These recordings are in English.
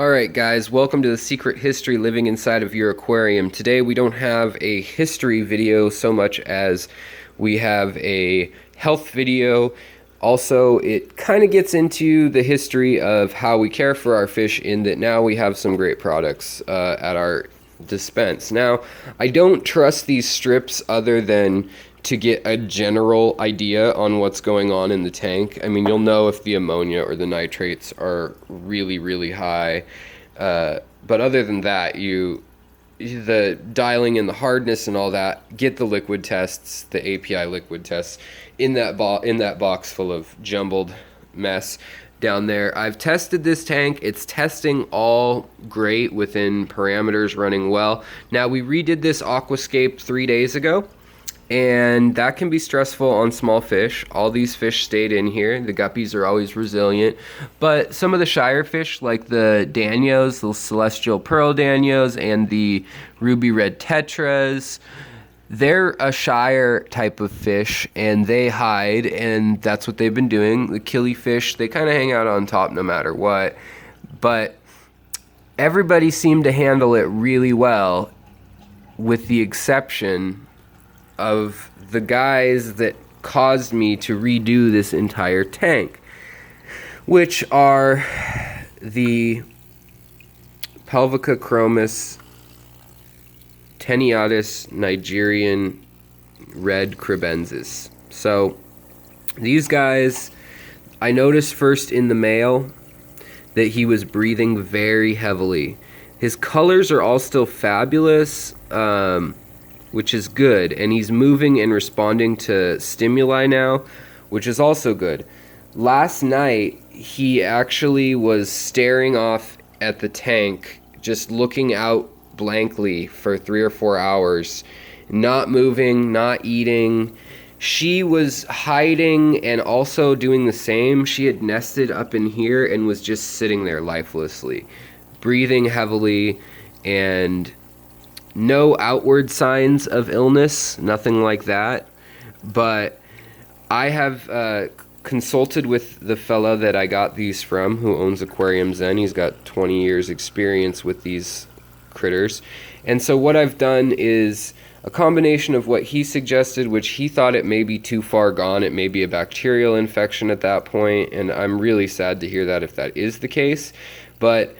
Alright guys, welcome to the secret history living inside of your aquarium. Today we don't have a history video so much as we have a health video. Also, it kind of gets into the history of how we care for our fish in that now we have some great products at our dispense. Now, I don't trust these strips other than to get a general idea on what's going on in the tank. I mean, you'll know if the ammonia or the nitrates are really, really high. But other than that, the dialing in the hardness and all that, get the liquid tests, the API liquid tests in that box full of jumbled mess down there. I've tested this tank. It's testing all great within parameters, running well. Now, we redid this aquascape 3 days ago. And that can be stressful on small fish. All these fish stayed in here. The guppies are always resilient. But some of the shyer fish, like the danios, the celestial pearl danios, and the ruby red tetras, they're a shyer type of fish, and they hide, and that's what they've been doing. The killifish, they kind of hang out on top no matter what. But everybody seemed to handle it really well, with the exception of the guys that caused me to redo this entire tank, which are the Pelvica chromis tenuatus Nigerian red Kribensis. So these guys, I noticed first in the male that he was breathing very heavily. His colors are all still fabulous, which is good, and he's moving and responding to stimuli now, which is also good. Last night, he actually was staring off at the tank, just looking out blankly for 3 or 4 hours, not moving, not eating. She was hiding and also doing the same. She had nested up in here and was just sitting there lifelessly, breathing heavily, and no outward signs of illness, nothing like that. But I have consulted with the fella that I got these from, who owns Aquarium Zen. He's got 20 years experience with these critters. And so what I've done is a combination of what he suggested, which he thought it may be too far gone. It may be a bacterial infection at that point, and I'm really sad to hear that if that is the case. But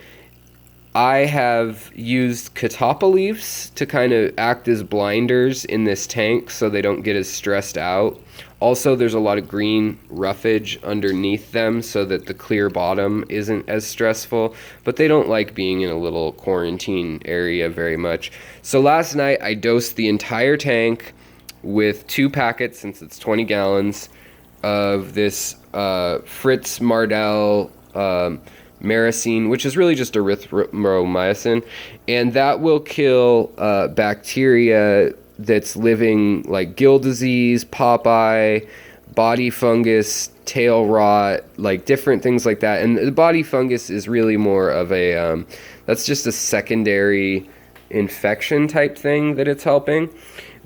I have used Catapa leaves to kind of act as blinders in this tank so they don't get as stressed out. Also, there's a lot of green roughage underneath them so that the clear bottom isn't as stressful, but they don't like being in a little quarantine area very much. So last night I dosed the entire tank with 2 packets, since it's 20 gallons, of this Fritz Mardell Maricine, which is really just erythromycin, and that will kill bacteria that's living, like gill disease, Popeye, body fungus, tail rot, like different things like that. And the body fungus is really more of a that's just a secondary infection type thing that it's helping.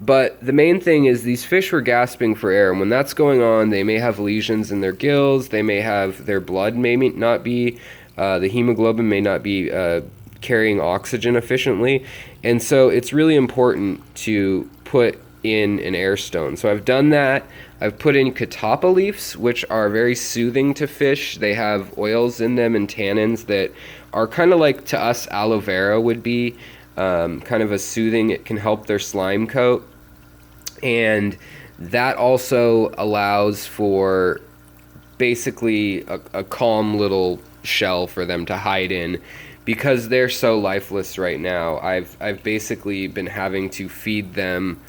But the main thing is these fish were gasping for air, and when that's going on, they may have lesions in their gills, they may have, their blood may not be, the hemoglobin may not be carrying oxygen efficiently, and so it's really important to put in an AirStone. So I've done that. I've put in Catapa leaves, which are very soothing to fish. They have oils in them and tannins that are kind of like, to us, aloe vera would be, kind of a soothing. It can help their slime coat, and that also allows for basically a calm little shell for them to hide in, because they're so lifeless right now. I've basically been having to feed them,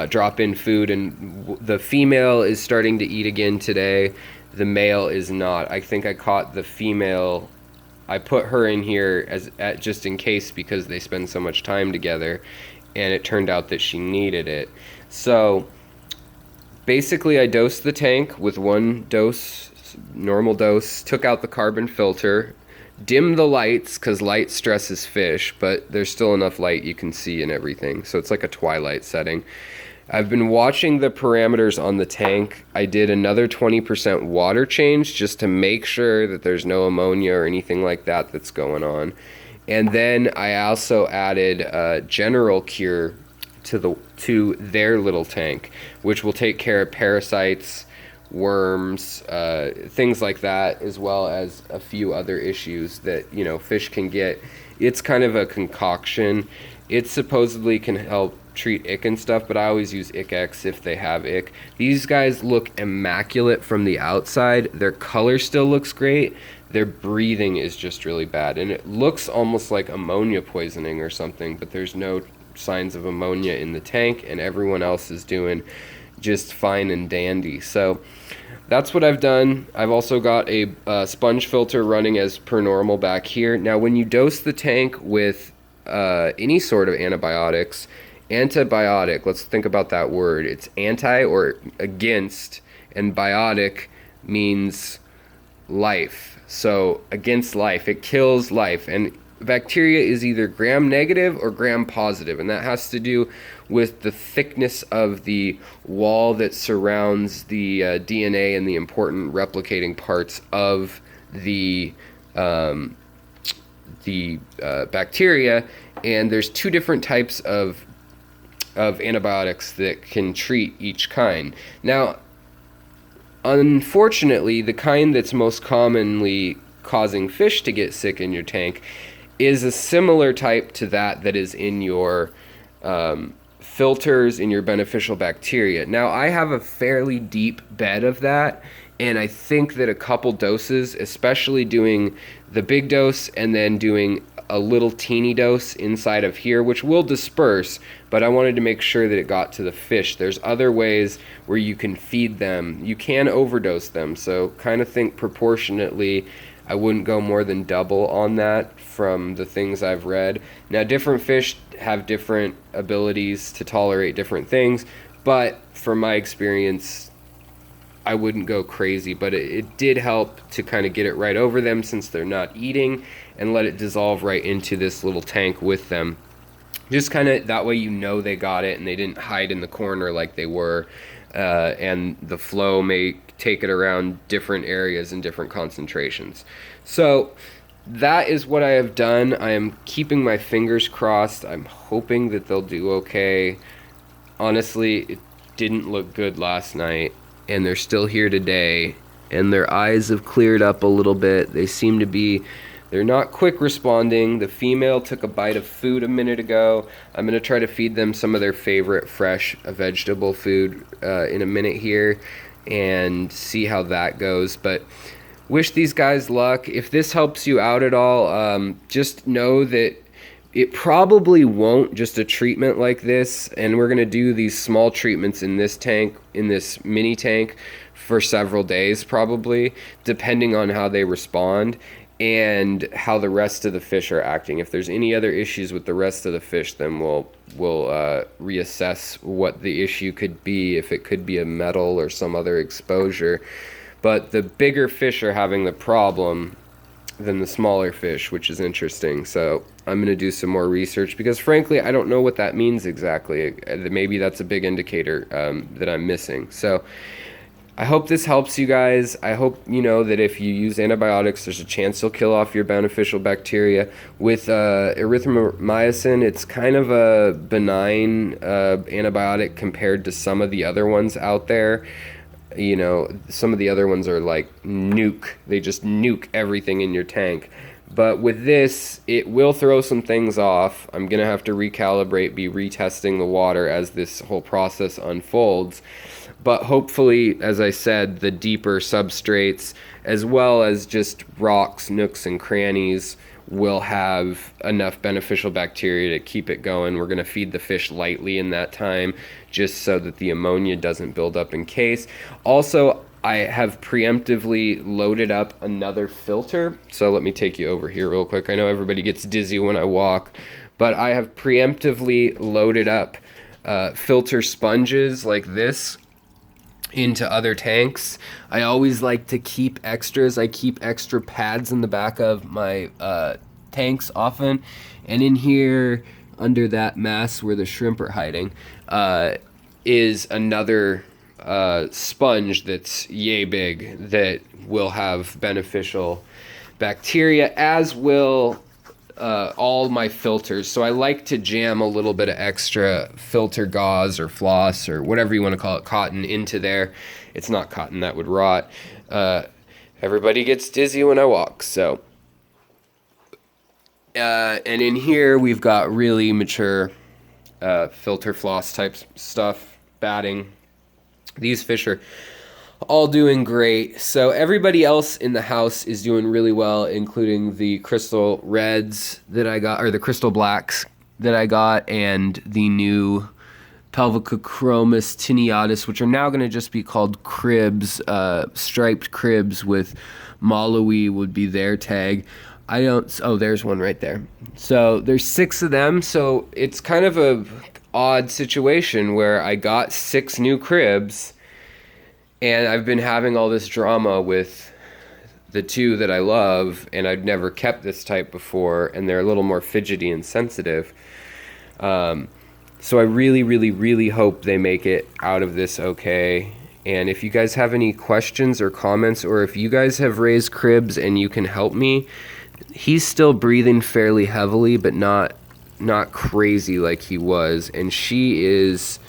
drop in food, and the female is starting to eat again today. The male is not. I think I caught the female. I put her in here just in case, because they spend so much time together, and it turned out that she needed it. So basically I dosed the tank with 1 dose, normal dose, took out the carbon filter, dimmed the lights because light stresses fish, but there's still enough light you can see and everything, so it's like a twilight setting. I've been watching the parameters on the tank. I did another 20% water change just to make sure that there's no ammonia or anything like that that's going on. And then I also added a general cure to their little tank, which will take care of parasites, worms, things like that, as well as a few other issues that, you know, fish can get. It's kind of a concoction. It supposedly can help treat ick and stuff, but I always use IckX if they have ick. These guys look immaculate from the outside. Their color still looks great. Their breathing is just really bad, and it looks almost like ammonia poisoning or something, but there's no signs of ammonia in the tank, and everyone else is doing just fine and dandy. So that's what I've done. I've also got a sponge filter running as per normal back here. Now, when you dose the tank with any sort of antibiotics, antibiotic, let's think about that word. It's anti or against, and biotic means life. So against life, it kills life. And bacteria is either gram negative or gram positive, and that has to do with the thickness of the wall that surrounds the DNA and the important replicating parts of the bacteria. And there's two different types of antibiotics that can treat each kind. Now, unfortunately, the kind that's most commonly causing fish to get sick in your tank is a similar type to that is in your filters, in your beneficial bacteria. Now, I have a fairly deep bed of that, and I think that a couple doses, especially doing the big dose and then doing a little teeny dose inside of here, which will disperse, but I wanted to make sure that it got to the fish. There's other ways where you can feed them. You can overdose them, so kind of think proportionately. I wouldn't go more than double on that from the things I've read. Now, different fish have different abilities to tolerate different things, but from my experience, I wouldn't go crazy, but it did help to kind of get it right over them since they're not eating, and let it dissolve right into this little tank with them. Just kind of that way you know they got it and they didn't hide in the corner like they were, and the flow may take it around different areas and different concentrations. So that is what I have done. I am keeping my fingers crossed. I'm hoping that they'll do okay. Honestly, it didn't look good last night, and they're still here today, and their eyes have cleared up a little bit. They seem to be, they're not quick responding. The female took a bite of food a minute ago. I'm going to try to feed them some of their favorite fresh vegetable food in a minute here and see how that goes. But wish these guys luck. If this helps you out at all, just know that it probably won't, just a treatment like this, and we're going to do these small treatments in this tank, in this mini tank, for several days probably, depending on how they respond and how the rest of the fish are acting. If there's any other issues with the rest of the fish, then we'll reassess what the issue could be, if it could be a metal or some other exposure. But the bigger fish are having the problem than the smaller fish, which is interesting. So I'm going to do some more research, because frankly, I don't know what that means exactly. Maybe that's a big indicator that I'm missing. So I hope this helps you guys. I hope you know that if you use antibiotics, there's a chance you'll kill off your beneficial bacteria. With erythromycin, it's kind of a benign antibiotic compared to some of the other ones out there. You know, some of the other ones are like nuke. They just nuke everything in your tank. But with this, it will throw some things off. I'm going to have to recalibrate, be retesting the water as this whole process unfolds. But hopefully, as I said, the deeper substrates, as well as just rocks, nooks, and crannies, will have enough beneficial bacteria to keep it going. We're going to feed the fish lightly in that time, just so that the ammonia doesn't build up in case. Also, I have preemptively loaded up another filter. So let me take you over here real quick. I know everybody gets dizzy when I walk, but I have preemptively loaded up filter sponges like this into other tanks. I always like to keep extras. I keep extra pads in the back of my tanks often, and in here under that mass where the shrimp are hiding, is another sponge that's yay big that will have beneficial bacteria, as will all my filters. So I like to jam a little bit of extra filter gauze or floss or whatever you want to call it, cotton, into there. It's not cotton, that would rot. Everybody gets dizzy when I walk, so. And in here we've got really mature filter floss type stuff, batting. These fish are all doing great. So everybody else in the house is doing really well, including the crystal reds that I got, or the crystal blacks that I got, and the new Pelvicochromis tinniatus, which are now going to just be called Kribs. Striped Kribs with Malawi would be their tag. There's one right there. So there's 6 of them. So it's kind of a odd situation where I got 6 new Kribs, and I've been having all this drama with the 2 that I love, and I've never kept this type before, and they're a little more fidgety and sensitive. So I really, really, really hope they make it out of this okay. And if you guys have any questions or comments, or if you guys have raised Kribs and you can help me, he's still breathing fairly heavily, but not crazy like he was. And she is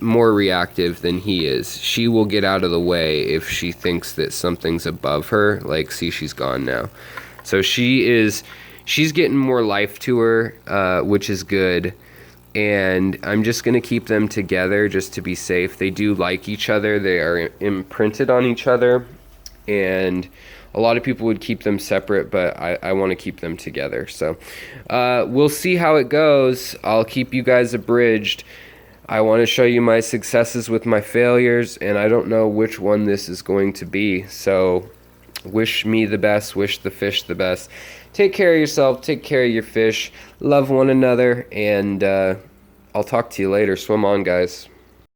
more reactive than he is. She will get out of the way if she thinks that something's above her. Like, see, she's gone now. So she's getting more life to her, which is good. And I'm just going to keep them together just to be safe. They do like each other. They are imprinted on each other. And a lot of people would keep them separate, but I want to keep them together. So we'll see how it goes. I'll keep you guys abridged. I want to show you my successes with my failures, and I don't know which one this is going to be. So wish me the best, wish the fish the best. Take care of yourself, take care of your fish, love one another, and I'll talk to you later. Swim on, guys.